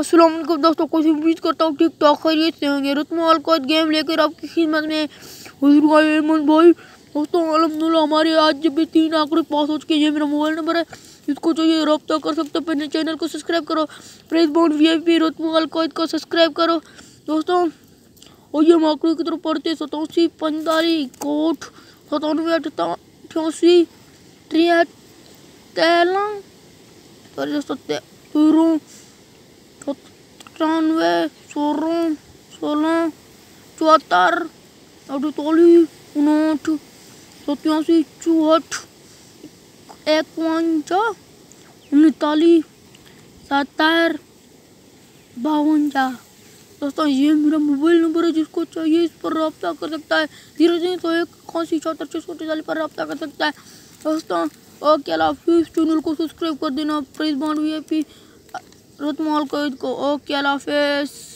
अस्सलाम वालेकुम दोस्तों, कुछ उम्मीद करता हूँ ठीक ठाक खैरियत से होंगे। रुतमाल को गेम लेकर आपकी खिदमत में हुजूर एमन भाई। दोस्तों अल्हम्दुलिल्लाह हमारे आज जब भी 3 आंकड़े पास हो चुके हैं। ये मेरा मोबाइल नंबर है, इसको चाहिए रब्ता कर सकते हो। पहले चैनल को सब्सक्राइब करो, प्रेस बॉन्ड VIP रुतमाल को सब्सक्राइब करो दोस्तों। और ये हम आंकड़े की तरफ पढ़ते 87 45 कोट 97 88 93 93 16 16 74 48 59 87 64 51 39 70 52। दोस्तों ये मेरा मोबाइल नंबर है, जिसको चाहिए इस पर रब्ता कर सकता है। 0301 पर रब्ता कर सकता है दोस्तों। ओके अल्लाह हाफिज़। चैनल को सब्सक्राइब कर देना, प्रेस बॉन्ड VIP रुतमाल को। ओके अल्लाह हाफिज़।